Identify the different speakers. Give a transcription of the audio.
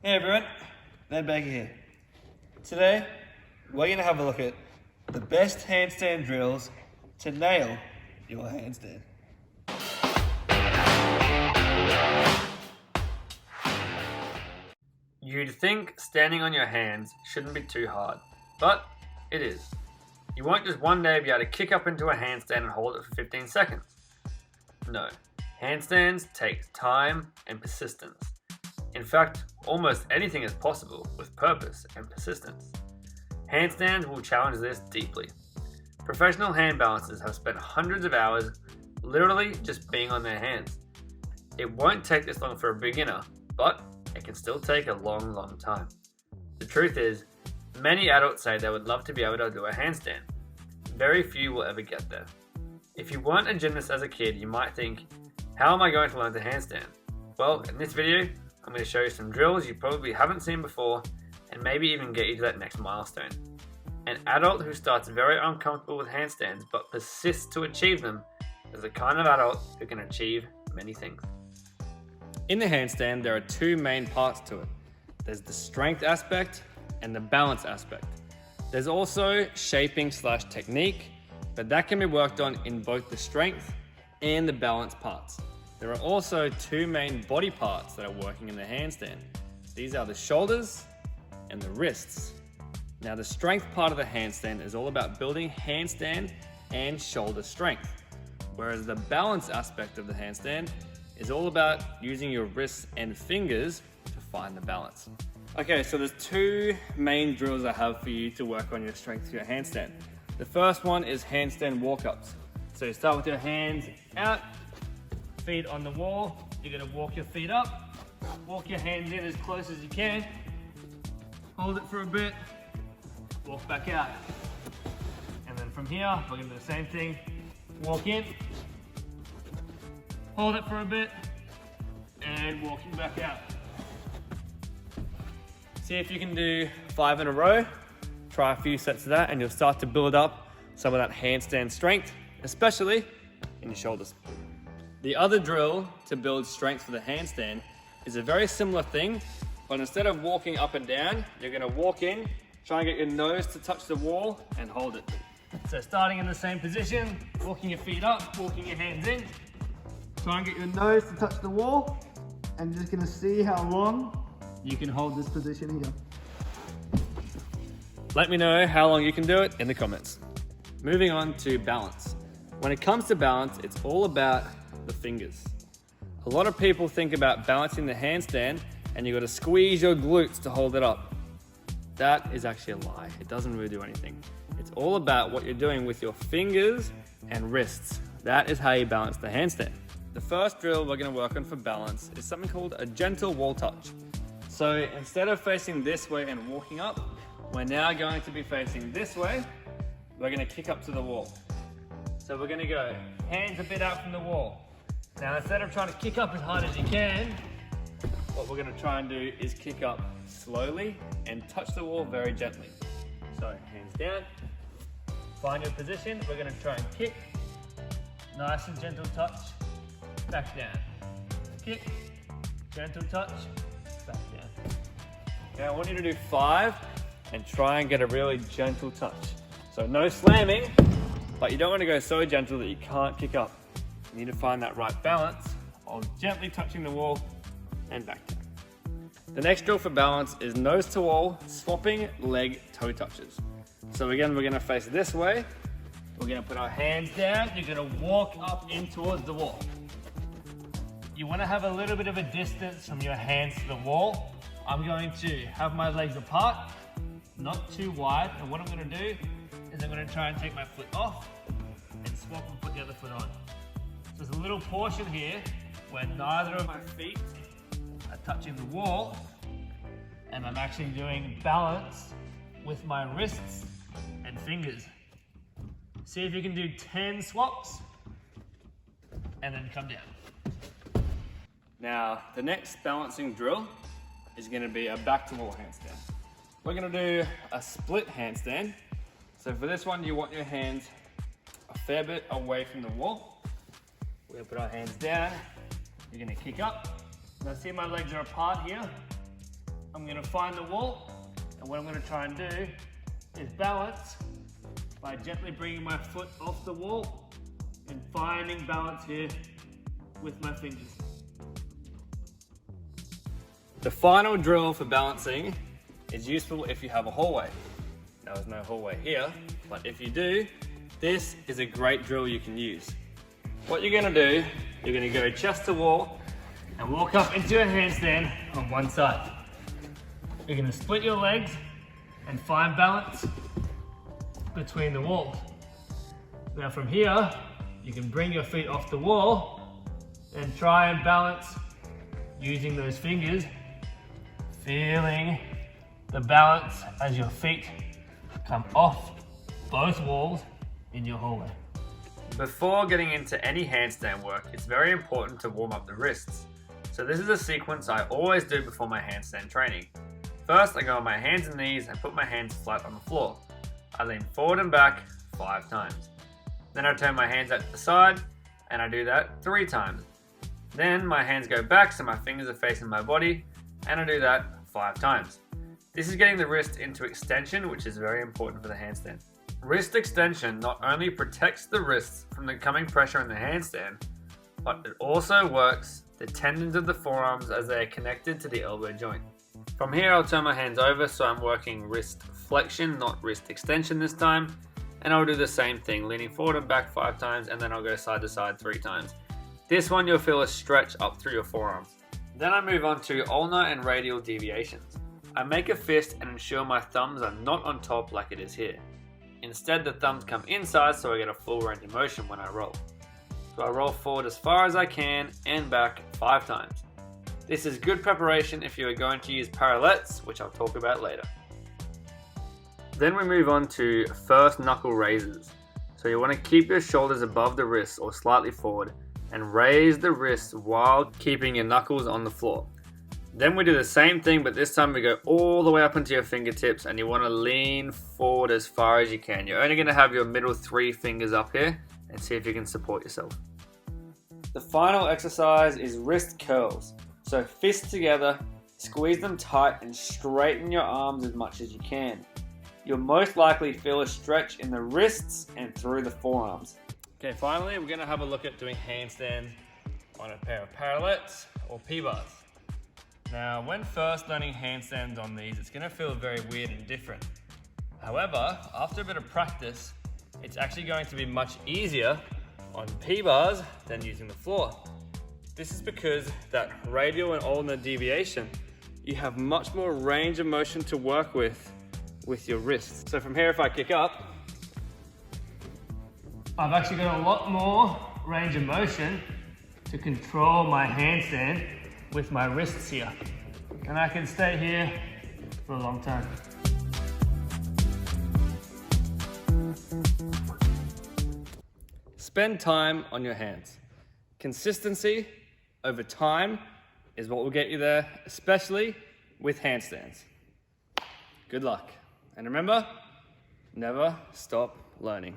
Speaker 1: Hey everyone, Ned Baker here. Today, we're going to have a look at the best handstand drills to nail your handstand.
Speaker 2: You'd think standing on your hands shouldn't be too hard, but it is. You won't just one day be able to kick up into a handstand and hold it for 15 seconds. No, handstands take time and persistence. In fact, almost anything is possible with purpose and persistence. Handstands will challenge this deeply. Professional hand balancers have spent hundreds of hours literally just being on their hands. It won't take this long for a beginner, but it can still take a long time. The truth is, many adults say they would love to be able to do a handstand. Very few will ever get there. If you weren't a gymnast as a kid, you might think, how am I going to learn to handstand? Well, in this video, I'm going to show you some drills you probably haven't seen before and maybe even get you to that next milestone. An adult who starts very uncomfortable with handstands but persists to achieve them is the kind of adult who can achieve many things.
Speaker 1: In the handstand, there are two main parts to it. There's the strength aspect and the balance aspect. There's also shaping/technique, but that can be worked on in both the strength and the balance parts. There are also two main body parts that are working in the handstand. These are the shoulders and the wrists. Now, the strength part of the handstand is all about building handstand and shoulder strength, whereas the balance aspect of the handstand is all about using your wrists and fingers to find the balance. Okay, so there's two main drills I have for you to work on your strength to your handstand. The first one is handstand walk-ups. So you start with your hands out, feet on the wall. You're gonna walk your feet up, walk your hands in as close as you can, hold it for a bit, walk back out. And then from here, we're gonna do the same thing. Walk in, hold it for a bit, and walking back out. See if you can do 5 in a row. Try a few sets of that and you'll start to build up some of that handstand strength, especially in your shoulders. The other drill to build strength for the handstand is a very similar thing, but instead of walking up and down, you're gonna walk in, try and get your nose to touch the wall and hold it. So starting in the same position, walking your feet up, walking your hands in, try and get your nose to touch the wall, and you're just gonna see how long you can hold this position here. Let me know how long you can do it in the comments. Moving on to balance. When it comes to balance, it's all about the fingers. A lot of people think about balancing the handstand and you gotta squeeze your glutes to hold it up. That is actually a lie. It doesn't really do anything. It's all about what you're doing with your fingers and wrists. That is how you balance the handstand. The first drill we're gonna work on for balance is something called a gentle wall touch. So instead of facing this way and walking up, we're now going to be facing this way. We're gonna kick up to the wall. So we're gonna go hands a bit out from the wall. Now instead of trying to kick up as hard as you can, what we're gonna try and do is kick up slowly and touch the wall very gently. So hands down, find your position. We're gonna try and kick, nice and gentle touch, back down. Kick, gentle touch, back down. Okay, I want you to do 5 and try and get a really gentle touch. So no slamming, but you don't want to go so gentle that you can't kick up. You need to find that right balance of gently touching the wall and back down. The next drill for balance is nose to wall, swapping leg toe touches. So again, we're gonna face this way. We're gonna put our hands down. You're gonna walk up in towards the wall. You wanna have a little bit of a distance from your hands to the wall. I'm going to have my legs apart, not too wide. And what I'm gonna do is I'm gonna try and take my foot off and swap and put the other foot on. So there's a little portion here where neither of my feet are touching the wall, and I'm actually doing balance with my wrists and fingers. See if you can do 10 swaps and then come down. Now, the next balancing drill is gonna be a back to wall handstand. We're gonna do a split handstand. So for this one, you want your hands a fair bit away from the wall. We're gonna put our hands down. You're gonna kick up. Now see my legs are apart here. I'm to find the wall, and what I'm going to try and do is balance by gently bringing my foot off the wall and finding balance here with my fingers. The final drill for balancing is useful if you have a hallway. Now there's no hallway here, but if you do, this is a great drill you can use. What you're going to do, you're going to go chest to wall and walk up into a handstand on one side. You're going to split your legs and find balance between the walls. Now from here, you can bring your feet off the wall and try and balance using those fingers, feeling the balance as your feet come off both walls in your hallway.
Speaker 2: Before getting into any handstand work, it's very important to warm up the wrists. So this is a sequence I always do before my handstand training. First, I go on my hands and knees and put my hands flat on the floor. I lean forward and back 5 times. Then I turn my hands out to the side and I do that 3 times. Then my hands go back so my fingers are facing my body and I do that 5 times. This is getting the wrist into extension, which is very important for the handstand. Wrist extension not only protects the wrists from the coming pressure in the handstand, but it also works the tendons of the forearms as they are connected to the elbow joint. From here, I'll turn my hands over so I'm working wrist flexion, not wrist extension this time. And I'll do the same thing, leaning forward and back 5 times, and then I'll go side to side 3 times. This one you'll feel a stretch up through your forearms. Then I move on to ulnar and radial deviations. I make a fist and ensure my thumbs are not on top like it is here. Instead, the thumbs come inside so I get a full range of motion when I roll. So I roll forward as far as I can and back 5 times. This is good preparation if you are going to use parallettes, which I'll talk about later. Then we move on to first knuckle raises. So you want to keep your shoulders above the wrists or slightly forward and raise the wrists while keeping your knuckles on the floor. Then we do the same thing, but this time we go all the way up into your fingertips and you want to lean forward as far as you can. You're only going to have your middle 3 fingers up here and see if you can support yourself. The final exercise is wrist curls. So fists together, squeeze them tight and straighten your arms as much as you can. You'll most likely feel a stretch in the wrists and through the forearms. Okay, finally we're going to have a look at doing handstands on a pair of parallettes or P-bars. Now, when first learning handstands on these, it's going to feel very weird and different. However, after a bit of practice, it's actually going to be much easier on P-bars than using the floor. This is because that radial and ulnar deviation, you have much more range of motion to work with your wrists. So from here, if I kick up, I've actually got a lot more range of motion to control my handstand with my wrists here. And I can stay here for a long time. Spend time on your hands. Consistency over time is what will get you there, especially with handstands. Good luck. And remember, never stop learning.